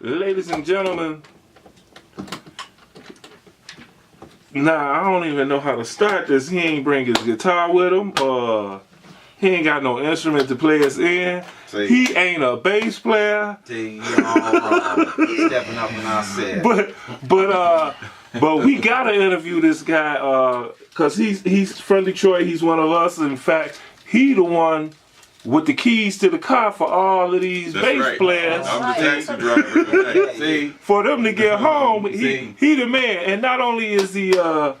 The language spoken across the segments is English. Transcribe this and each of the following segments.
Ladies and gentlemen, now I don't even know how to start this. He ain't bring his guitar with him. He ain't got no instrument to play us in. See? He ain't a bass player. See, you're all wrong. Stepping up when I said. But we gotta interview this guy cause he's from Detroit. He's one of us. In fact, he the one with the keys to the car for all of these bass players. I'm the taxi driver today. See? For them to get home, he the man. And not only is he the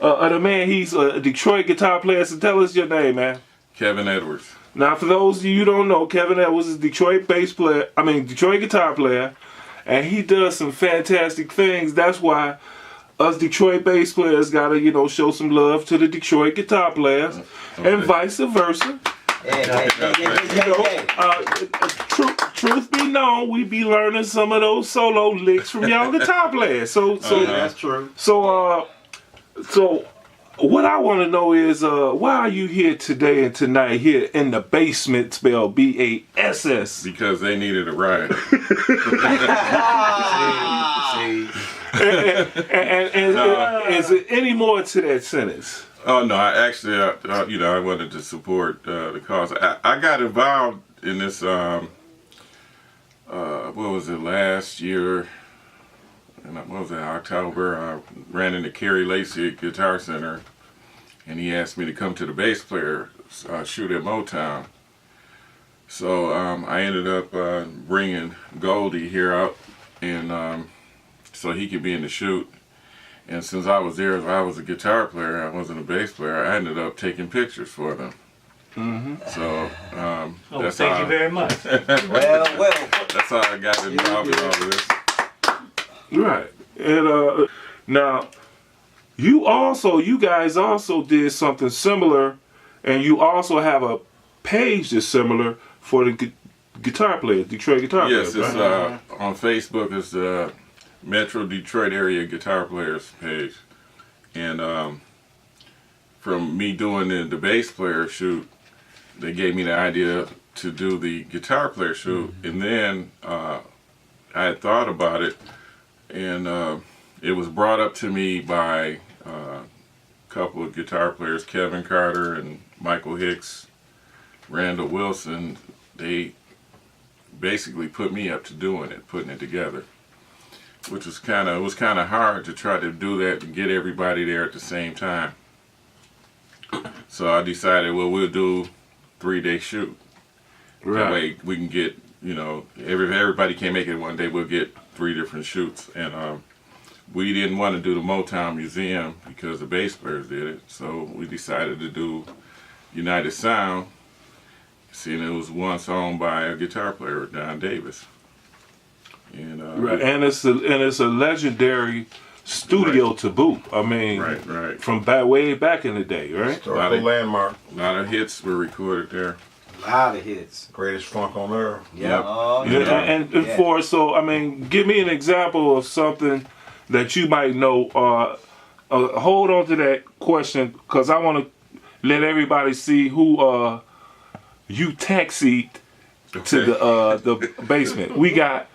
man, he's a Detroit guitar player. So tell us your name, man. Kevin Edwards. Now, for those of you who don't know, Kevin Edwards is a Detroit Detroit guitar player, and he does some fantastic things. That's why us Detroit bass players gotta, show some love to the Detroit guitar players, and vice versa. Truth be known, we be learning some of those solo licks from y'all guitar players. So That's true. So what I want to know is why are you here today and tonight here in the BASSmint, spelled BASS? Because they needed a ride. See? And is there any more to that sentence? Oh no! I wanted to support the cause. I got involved in this. What was it last year? What was it, October? I ran into Kerry Lacey at Guitar Center, and he asked me to come to the bass player shoot at Motown. So I ended up bringing Goldie here out, and so he could be in the shoot. And since I was there, I was a guitar player, I wasn't a bass player, I ended up taking pictures for them. So that's thank you very much. Well. That's how I got involved in all of this. Right. And now, you guys also did something similar, and you also have a page that's similar for the guitar players, Detroit guitar Yes, players. it's right? on Facebook. It's the Metro Detroit area guitar players page, and from me doing the bass player shoot, they gave me the idea to do the guitar player shoot, and then I had thought about it, and it was brought up to me by a couple of guitar players, Kevin Carter and Michael Hicks, Randall Wilson. They basically put me up to putting it together, which was kind of hard to try to do that and get everybody there at the same time. So I decided, well, we'll do 3-day shoot. Right. That way we can get, everybody can't make it one day. We'll get 3 different shoots, and we didn't want to do the Motown Museum because the bass players did it. So we decided to do United Sound, seeing it was one song by a guitar player, Don Davis. And, right, and it's a legendary studio to boot. I mean, right. from way back in the day, right? Historical landmark. A lot of hits were recorded there. A lot of hits. Greatest funk on earth. Yeah. So I mean, give me an example of something that you might know. Hold on to that question, because I want to let everybody see who you taxied to the BASSmint. We got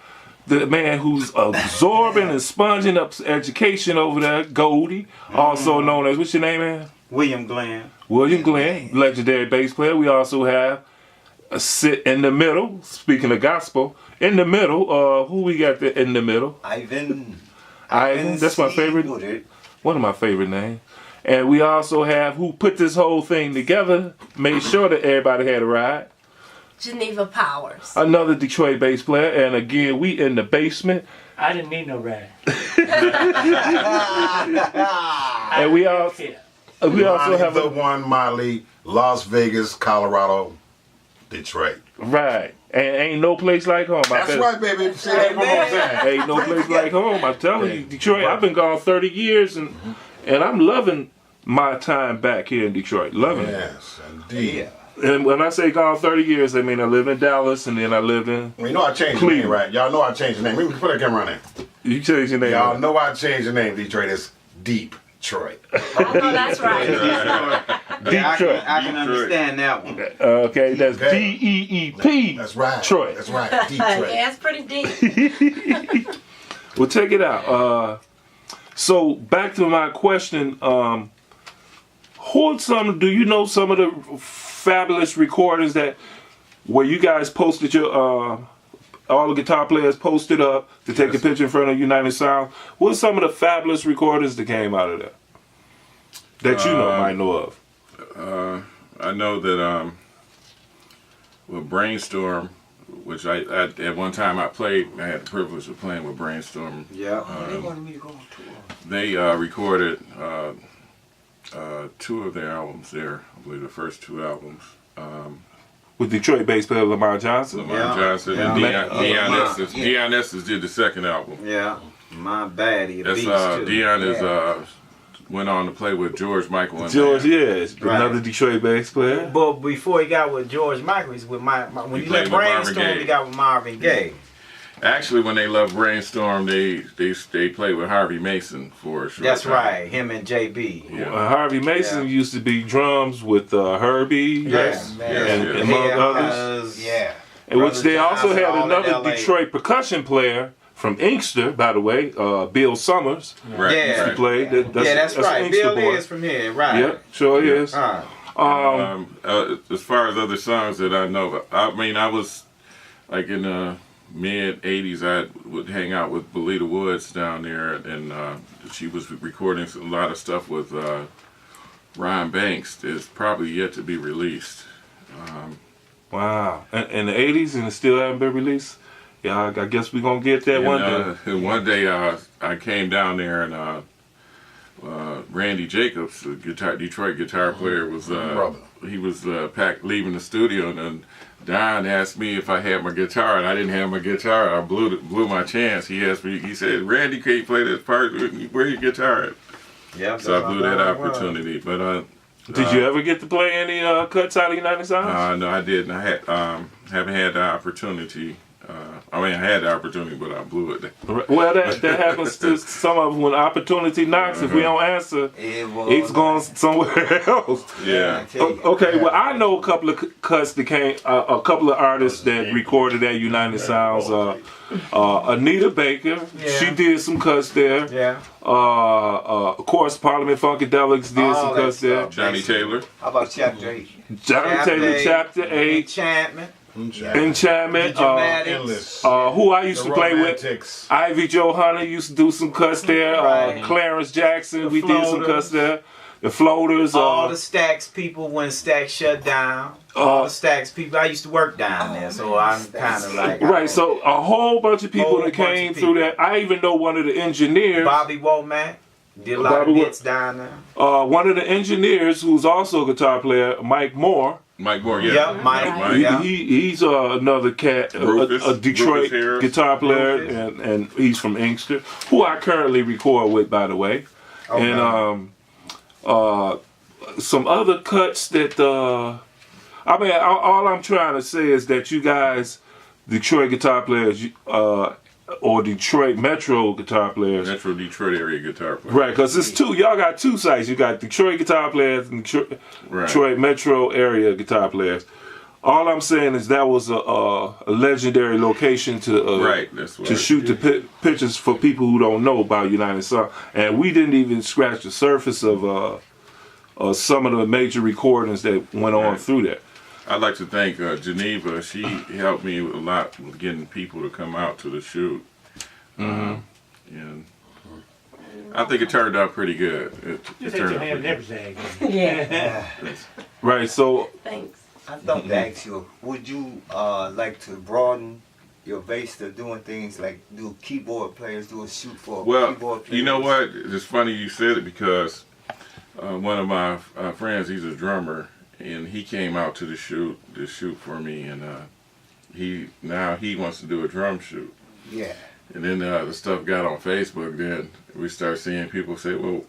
the man who's absorbing and sponging up education over there, Goldie, also known as, what's your name, man? William Glenn. William Glenn, legendary bass player. We also have a sit in the middle, speaking of gospel, in the middle, who we got there in the middle? Ivan, that's my favorite, Woodard. one of my favorite names. And we also have, who put this whole thing together, made sure that everybody had a ride, Geneva Powers. another Detroit bass player. And again, we in the BASSmint. I didn't need no ride. And we also have the one Miley, Las Vegas, Colorado, Detroit. right. And ain't no place like home. That's right, baby. Say that one more time. Ain't no place like home. I'm telling you, Detroit. I've been gone 30 years, and I'm loving my time back here in Detroit. Loving it. Yes, indeed. Yeah. And when I say gone 30 years, I mean I lived in Dallas, and then I lived in. Well, you know I changed the name, right? Y'all know I changed the name. Let me put that camera on there. You changed your name. Y'all know I changed the name. Detroit is Deep Detroit. I know that's right. Detroit. I can understand that one. Okay, that's Okay. DEEP. That's right. Troy. That's right. Yeah, Detroit. it's pretty deep. Well, check it out. So back to my question. Do you know some of the fabulous recordings that where you guys posted your all the guitar players posted up to take a picture in front of United Sound? What's some of the fabulous recordings that came out of that that you might know of? I know that with Brainstorm, which I at one time I had the privilege of playing with Brainstorm. Yeah. They wanted me to go on tour. They recorded 2 of their albums there. I believe the first 2 albums. With Detroit bass player Lamar Johnson. Lamar Yeah. Johnson Yeah. and Dion Yeah. Estes. Dion Estes did the second album. Yeah. My baddie. That's Beats too. Dion is went on to play with George Michael and George, band. yes, another Detroit bass player. But before he got with George Michael, he's with when He he played left with Marvin Brainstorm, Gaye. he got with Marvin Gaye. Actually, when they left Brainstorm, they played with Harvey Mason for a short That's time. right, him and JB. Yeah. Harvey Mason Yeah. used to be drums with Herbie, Yes, man. yes, and yes. among Yeah, others. Yeah. In which Brother they also Johnson, had all in another LA. Detroit percussion player from Inkster, by the way, Bill Summers. Right, Yeah. right. Played. That's right. Inkster Bill boy. is from here, right? Yep, sure is. As far as other songs that I know, I mean, I was like in the mid '80s. I would hang out with Belita Woods down there, and she was recording a lot of stuff with Ryan Banks. That's probably yet to be released. Wow. In the 80s and it still haven't been released? Yeah, I guess we're going to get that And, one day. and one day I came down there and Randy Jacobs, the Detroit guitar player, was Brother. he was leaving the studio, and then Don asked me if I had my guitar, and I didn't have my guitar. I blew my chance. He asked me. He said, "Randy, can you play this part? Where your guitar at?" Yeah. So I blew that opportunity. But Did you ever get to play any cuts out of United Sounds? no, I didn't. I had haven't had the opportunity. I mean, I had the opportunity, but I blew it. Well, that happens to some of them when opportunity knocks. If we don't answer, it's going somewhere else. Yeah. Okay, well, I know a couple of cuts that came, a couple of artists that recorded at United Sounds. Anita Baker, Yeah. she did some cuts there. Yeah. Of course, Parliament Funkadelics did some All that cuts there. stuff. Johnny Taylor. How about Chapter 8? Johnny Taylor, Chapter 8, Enchantment. Enchantment. Dramatics. Who I used The to play with, Romantics. Ivy Joe Hunter used to do some cuts there. Right. Clarence Jackson, we did some Floaters. cuts there. The Floaters. All the Stax people when Stax shut down. All the Stax people. I used to work down there, so I'm kind of like Right, so a whole bunch of people Whole that bunch came of through people. that. I even know one of the engineers. Bobby Womack did a lot Bobby of Wo- hits down there. One of the engineers who's also a guitar player, Mike Moore. Mike Moore. Yeah. Yeah, Mike. Right. Yeah. He's another cat, Rufus. a Detroit Rufus Harris. guitar player, Rufus. and he's from Inkster, who I currently record with, by the way. Okay. And some other cuts that I mean, all I'm trying to say is that you guys, Detroit guitar players, or Detroit Metro guitar players, Metro Detroit area guitar player. right? Because it's two. Y'all got two sites. You got Detroit guitar players and Right. Detroit Metro area guitar players. All I'm saying is that was a legendary location to Right. That's what to shoot the pictures for people who don't know about United Sound, and we didn't even scratch the surface of some of the major recordings that went on Right. through that. I'd like to thank Geneva. She helped me a lot with getting people to come out to the shoot. And I think it turned out pretty good. It Just turned your out hand pretty and good. everything. Yeah. Right. So Thanks. I thought to ask you, would you like to broaden your base to doing things like do keyboard players do a shoot for Well, keyboard players? you know what? It's funny you said it because one of my friends, he's a drummer, and he came out to the shoot for me, and he wants to do a drum shoot. Yeah. And then the stuff got on Facebook. Then we start seeing people say, "Well,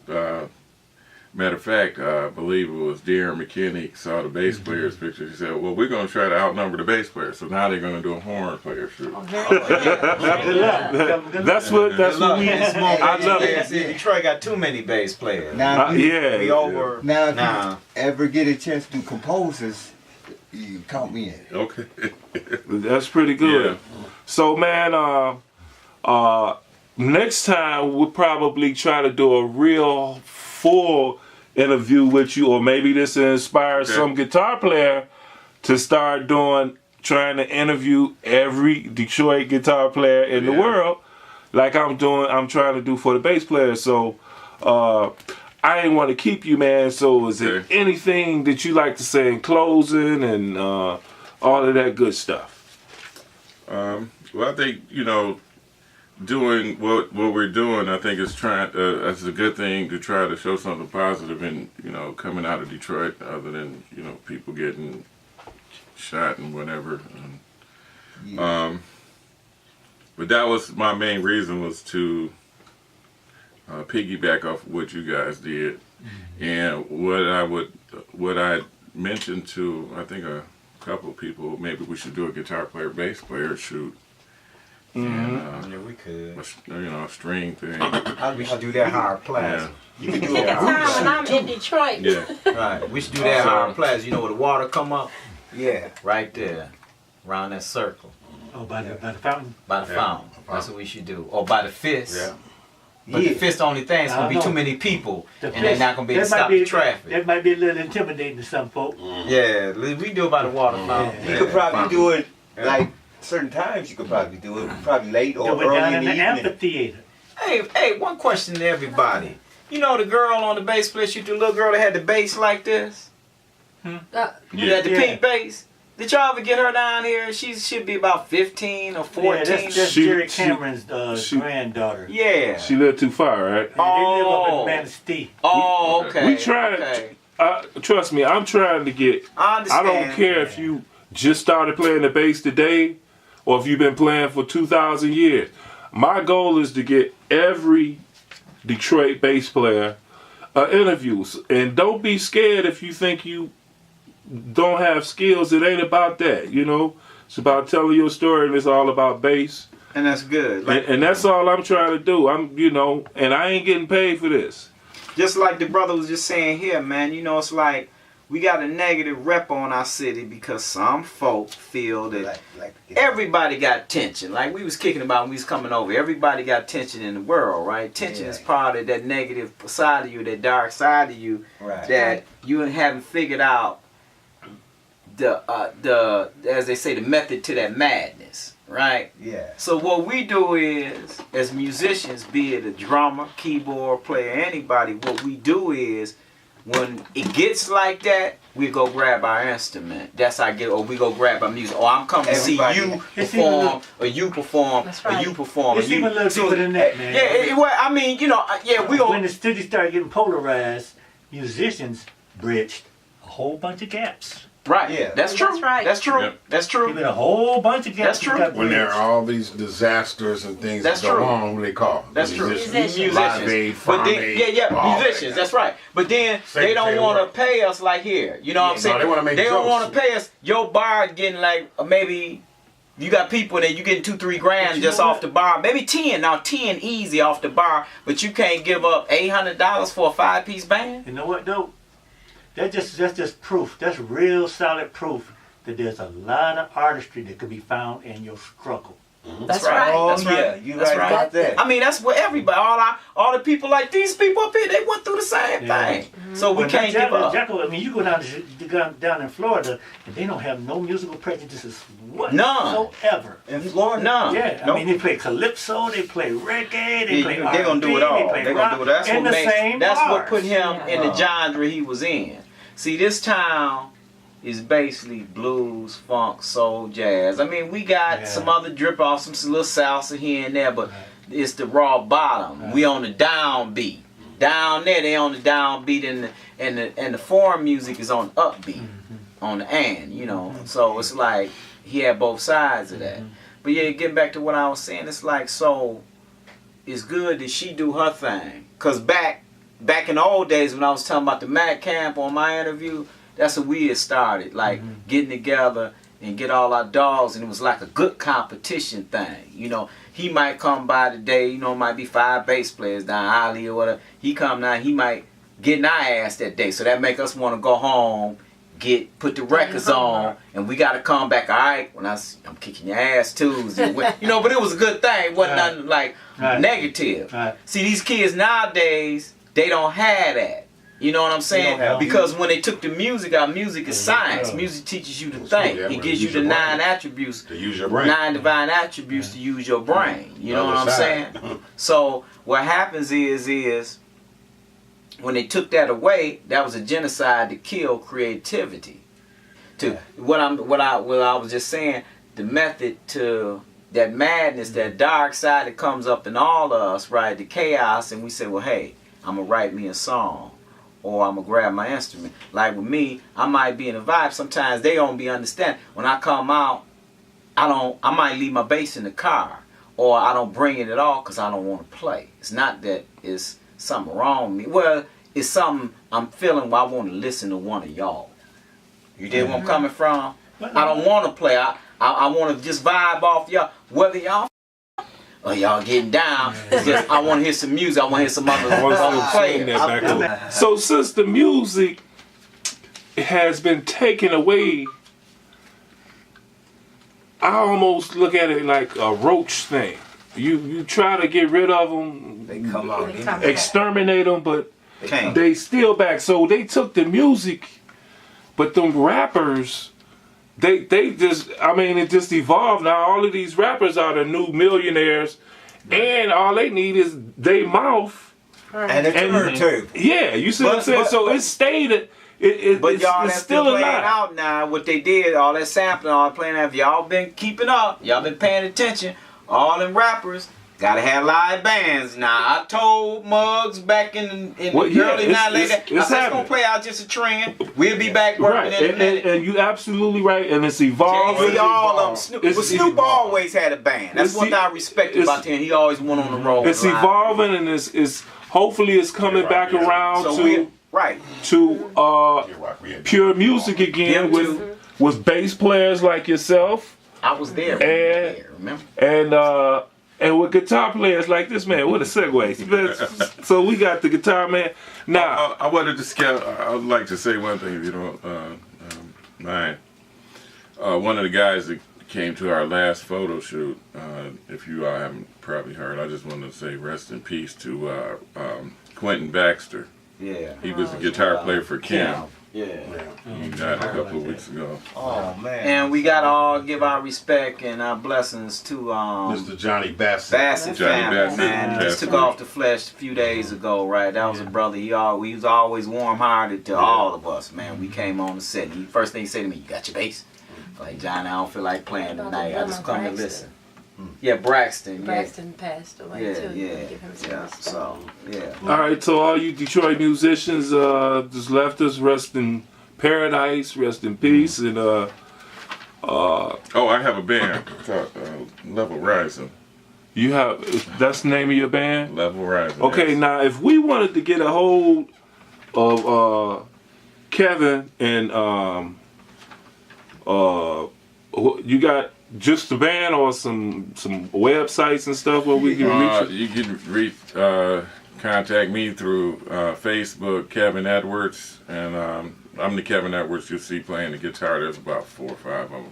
Matter of fact, I believe it was Darren McKinney saw the bass player's picture. He said, well, we're going to try to outnumber the bass player. So now they're going to do a horn player shoot. That's what we. I love it. it. Detroit got too many bass players. Now, Yeah. We over. now if Nah. you ever get a chance to do composers, you count me in. Okay. That's pretty good. Yeah. So man, next time we'll probably try to do a real full interview with you, or maybe this will inspire some guitar player to start trying to interview every Detroit guitar player in the world, like I'm trying to do for the bass player. So I didn't want to keep you, man. So is there anything that you like to say in closing and all of that good stuff? Well, I think, doing what we're doing, I think is that's a good thing to try to show something positive in, coming out of Detroit, other than, people getting shot and whatever. But that was my main reason, was to piggyback off what you guys did. And what I mentioned to, I think, a couple of people, maybe we should do a guitar player, bass player shoot. And, Yeah, we could. a string thing. We should do that hard plaza. Yeah. You can do At the that. time when I'm in Detroit. Yeah. Right. We should do that hard plaza. You know where the water come up? Yeah, right there, around that circle, Oh, by the fountain. by the fountain. That's what we should do. Or by the fist. Yeah. But the fist, the only thing, it's gonna be too many people, and they're not gonna be able to stop the traffic. That might be a little intimidating to some folk. Yeah, we do it by the water fountain. You could probably do it like certain times. You could probably do it probably late or Do it early down in in the the evening. amphitheater. Hey, one question to everybody. You know the girl on the bass player shoot, the little girl that had the bass like this? You had the pink bass? Did y'all ever get her down here? She should be about 15 or 14. Yeah, that's She- Jerry she- Cameron's she- granddaughter. Yeah. She lived too far, right? They live up Oh. in Manistee. Oh, okay. We tried. Okay. Trust me, I'm trying to get. I I understand. don't care if you just started playing the bass today, or if you've been playing for 2,000 years. My goal is to get every Detroit bass player interviews, and don't be scared if you think you don't have skills. It ain't about that, It's about telling your story, and it's all about bass. And that's good. And that's all I'm trying to do. And I ain't getting paid for this. Just like the brother was just saying here, man, it's like we got a negative rep on our city because some folk feel that everybody got tension. Like we was kicking about when we was coming over. Everybody got tension in the world, right? Tension is part of that negative side of you, that dark side of you, that you haven't figured out the as they say, the method to that madness, right? Yeah. So what we do is, as musicians, be it a drummer, keyboard player, anybody, what we do is, when it gets like that, we go grab our instrument. That's how I get, or we go grab our music. Or I'm coming to see you perform, or you perform, That's or right. you perform. It's even a little deeper than that, man. Yeah, well, I mean, we When gonna. the city started getting polarized, musicians bridged a whole bunch of gaps. Right. Yeah. That's true. That's right. That's true. Yep. That's true. Even a whole bunch of gaps. That's true. got When there bridged. are all these disasters and things That's that go true. on, what they call That's true. Musicians. Live Aid, But Farm then, Aid, yeah, all that musicians. stuff. That's right. But then Same they don't thing want to work. pay us like here. You know what I'm saying? they wanna make They don't jokes. want to pay us. Your bar getting like maybe you got people that you getting 2-3 grand But you just know off what? the bar. Maybe 10. Now 10 easy off the bar, but you can't give up $800 for a 5-piece band. You know what though? That's just proof. That's real solid proof that there's a lot of artistry that could be found in your struggle. That's right. Oh That's yeah, right. you That's right right. about that. I mean, that's what everybody, all the people like these people up here, they went through the same Yeah. thing. So we But can't give up. Jacko, I mean, you go down in Florida, and they don't have no musical prejudices whatsoever. In Florida, None. Yeah, Nope. I mean, they play calypso, they play reggae, they play They're gonna do it R&B, all. they play They're rock, gonna do it. That's in what the makes. same That's what bars. put him in the genre he was in. See, this town is basically blues, funk, soul, jazz. I mean, we got some other drip off, some little salsa here and there, but it's the raw bottom. We on the downbeat. Down there, they on the downbeat, and the foreign music is on upbeat, on the end. So it's like he had both sides of that. But yeah, getting back to what I was saying, it's like, so it's good that she do her thing. Cause back back in the old days when I was talking about the Mac Camp on my interview, that's what we had started, like getting together and get all our dogs, and it was like a good competition thing. You know, he might come by today, you know, it might be 5 bass players down Ali or whatever. He come now, he might get in our ass that day, so that make us want to go home, put the records on, and we got to come back. All right, when I'm kicking your ass Tuesday, you know, but it was a good thing. It wasn't nothing like negative. See, these kids nowadays, they don't have that. You know what I'm saying? Because when they took the music out, music is science. Music teaches you to think. It gives you the 9 attributes, to use your brain. 9 divine attributes to use your brain. You know what I'm saying? So what happens is when they took that away, that was a genocide to kill creativity. To what I was just saying, the method to that madness, that dark side that comes up in all of us, right? The chaos, and we say, well, hey, I'm gonna write me a song. Or I'm gonna grab my instrument. Like with me, I might be in a vibe. Sometimes they don't be understand. When I come out, I might leave my bass in the car, or I don't bring it at all because I don't want to play. It's not that it's something wrong with me. Well, it's something I'm feeling where I want to listen to one of y'all. You get where I'm coming from? I don't want to play. I want to just vibe off y'all. Whether y'all or y'all getting down, it's just I want to hear some music. I want to hear some other players. So since the music has been taken away, I almost look at it like a roach thing. You try to get rid of them, They come out. exterminate them, but Can't. they still back. So they took the music, but them rappers, they just, I mean, it just evolved. Now all of these rappers are the new millionaires, and all they need is they mouth. And it's turn. Yeah, you see what I'm saying? So it stayed. But y'all it's that's still been playing alive. out now, what they did, all that sampling, all that playing out, if y'all been keeping up, y'all been paying attention, all them rappers gotta have live bands. Now, I told Muggs back in the early 90s, I said it's gonna play out just a trend. We'll be back working in a minute. And you absolutely right, and it's evolving. Jay-Z, all of them. Snoop always had a band. That's one thing I respected about him. He always went on the road. It's evolving, and it's hopefully it's coming back around to pure music again with bass players like yourself. I was there. Remember? And with guitar players like this man. What a segue. So we got the guitar man. Now I wanted to I would like to say one thing, if you don't mind. One of the guys that came to our last photo shoot, if you all haven't probably heard, I just wanted to say rest in peace to Quentin Baxter. Yeah. He was a guitar player for Kim. Yeah. He died a couple of weeks ago. Oh man. And we gotta all give our respect and our blessings to Mr. Johnny Bassett. family, man. He just took off the flesh a few days ago, right? That was a brother. He was always warm-hearted to all of us, man. We came on the set. And first thing he said to me, "You got your bass?" Like, Johnny, I don't feel like playing tonight. I just come to listen. Yeah, Braxton. Braxton passed away too. Yeah. So, yeah. all right, so all you Detroit musicians just left us, rest in paradise, rest in peace, and Oh, I have a band called Level Rising. you have that's the name of your band? Level Rising. Okay, yes. now if we wanted to get a hold of Kevin and you got just the band or some websites and stuff where we can reach you? You can contact me through Facebook, Kevin Edwards, and I'm the Kevin Edwards you see playing the guitar. There's about 4 or 5 of them.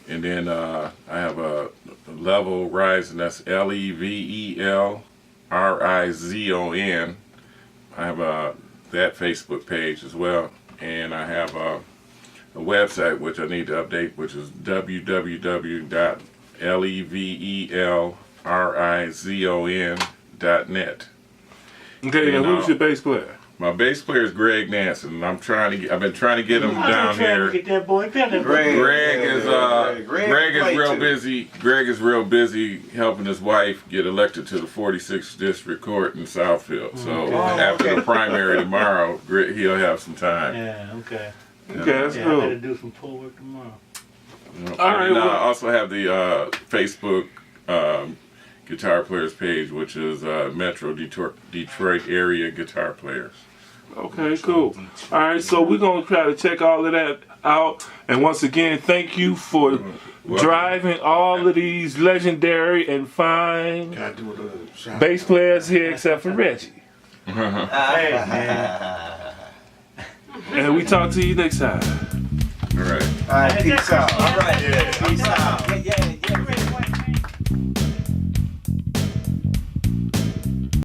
And then I have a Level Rising, that's LevelRizon. I have that Facebook page as well. And I have a website which I need to update, which is www.levelrizon.net. Okay, and who's your bass player? My bass player is Greg Nansen, and I've been trying to get him down here. Get that boy Greg is real busy. Greg is real busy helping his wife get elected to the 46th District Court in Southfield. So after the primary tomorrow, he'll have some time. Yeah, okay. Okay, that's I cool. gotta do some poll work tomorrow. All right, And well, I also have the Facebook guitar players page, which is Metro Detroit area guitar players. Okay, cool. All right, so we're going to try to check all of that out. And once again, thank you for driving all of these legendary and fine bass players here, except for Reggie. Hey, man. And we talk to you next time. All right. All right, peace out. All right, Yeah. peace out. Yeah.